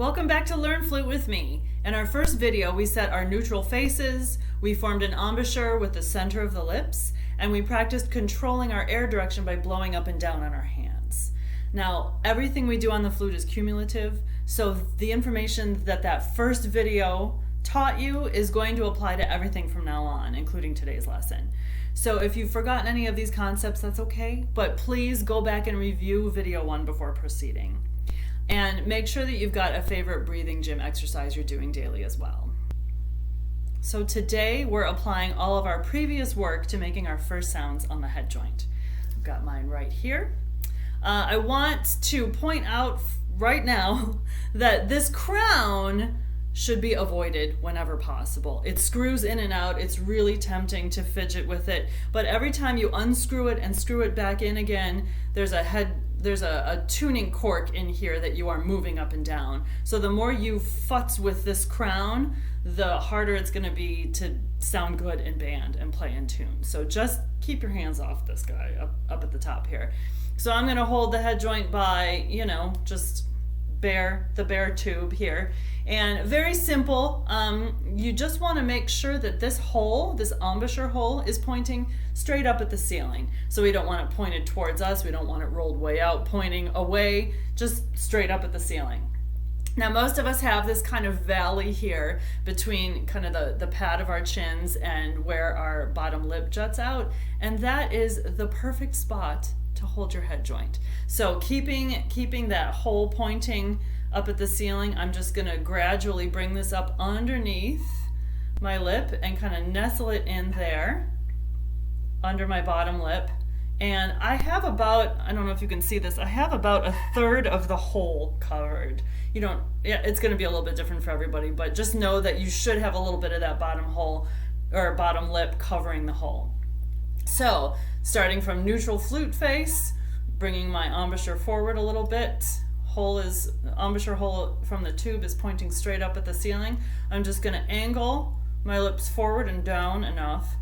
Welcome back to Learn Flute with me. In our first video, we set our neutral faces, we formed an embouchure with the center of the lips, and we practiced controlling our air direction by blowing up and down on our hands. Now, everything we do on the flute is cumulative, so the information that first video taught you is going to apply to everything from now on, including today's lesson. So if you've forgotten any of these concepts, that's okay, but please go back and review video 1 before proceeding. And make sure that you've got a favorite breathing gym exercise you're doing daily as well. So today we're applying all of our previous work to making our first sounds on the head joint. I've got mine right here. I want to point out right now that this crown should be avoided whenever possible. It screws in and out. It's really tempting to fidget with it, but every time you unscrew it and screw it back in again, there's a tuning cork in here that you are moving up and down. So the more you futz with this crown, the harder it's going to be to sound good in band and play in tune. So just keep your hands off this guy up at the top here. So I'm going to hold the head joint by, just the bare tube here. And very simple, you just want to make sure that this embouchure hole is pointing straight up at the ceiling. So we don't want it pointed towards us, we don't want it rolled way out, pointing away, just straight up at the ceiling. Now most of us have this kind of valley here between kind of the pad of our chins and where our bottom lip juts out, and that is the perfect spot to hold your head joint. So keeping that hole pointing up at the ceiling, I'm just going to gradually bring this up underneath my lip and kind of nestle it in there under my bottom lip. And I have about, I don't know if you can see this, I have about 1/3 of the hole covered. It's going to be a little bit different for everybody, but just know that you should have a little bit of that bottom hole or bottom lip covering the hole. So starting from neutral flute face, bringing my embouchure forward a little bit. Embouchure hole from the tube is pointing straight up at the ceiling. I'm just going to angle my lips forward and down enough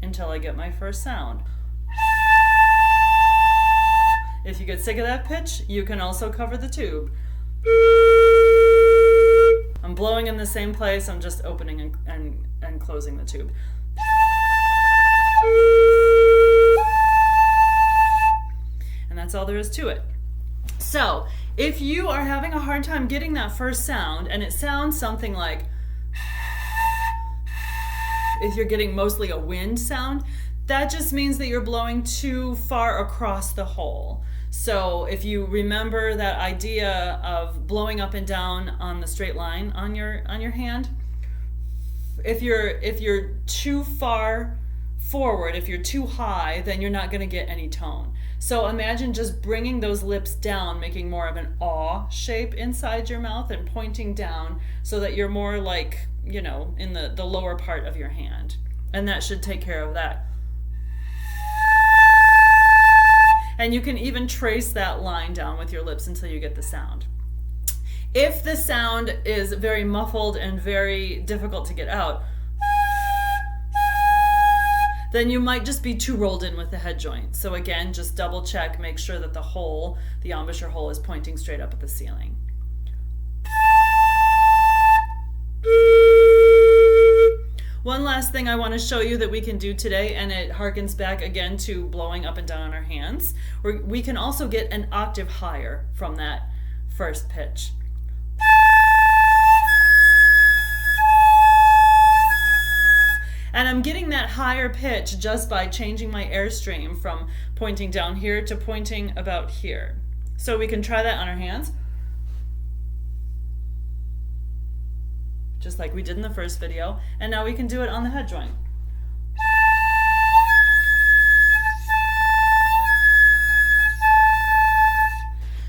until I get my first sound. If you get sick of that pitch, you can also cover the tube. I'm blowing in the same place, I'm just opening and closing the tube. And that's all there is to it. So if you are having a hard time getting that first sound and it sounds something like, if you're getting mostly a wind sound, that just means that you're blowing too far across the hole. So if you remember that idea of blowing up and down on the straight line on your hand, if you're too far forward, if you're too high, then you're not going to get any tone. So imagine just bringing those lips down, making more of an aw shape inside your mouth and pointing down so that you're more like, in the lower part of your hand. And that should take care of that. And you can even trace that line down with your lips until you get the sound. If the sound is very muffled and very difficult to get out, then you might just be too rolled in with the head joint. So again, just double check, make sure that the embouchure hole is pointing straight up at the ceiling. One last thing I want to show you that we can do today, and it harkens back again to blowing up and down on our hands. We can also get an octave higher from that first pitch. And I'm getting that higher pitch just by changing my airstream from pointing down here to pointing about here. So we can try that on our hands, just like we did in the first video. And now we can do it on the head joint.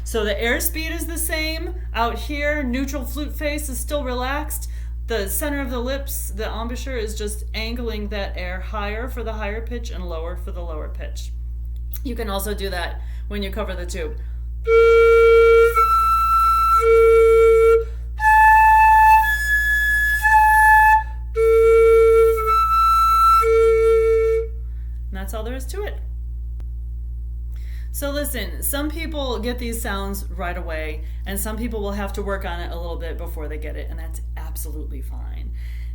So the airspeed is the same. Out here, neutral flute face is still relaxed. The center of the lips, the embouchure, is just angling that air higher for the higher pitch and lower for the lower pitch. You can also do that when you cover the tube. And that's all there is to it. So listen, some people get these sounds right away, and some people will have to work on it a little bit before they get it, and that's absolutely fine.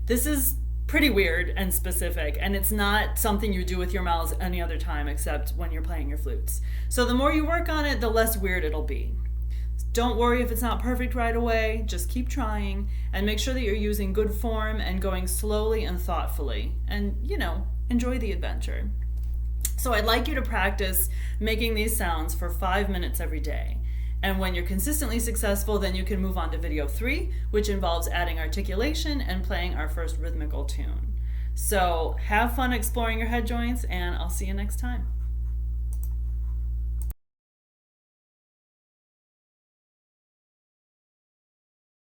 This is pretty weird and specific, and it's not something you do with your mouths any other time except when you're playing your flutes. So the more you work on it, the less weird it'll be. Don't worry if it's not perfect right away, just keep trying, and make sure that you're using good form and going slowly and thoughtfully, and, enjoy the adventure. So I'd like you to practice making these sounds for 5 minutes every day. And when you're consistently successful, then you can move on to video 3, which involves adding articulation and playing our first rhythmical tune. So have fun exploring your head joints, and I'll see you next time.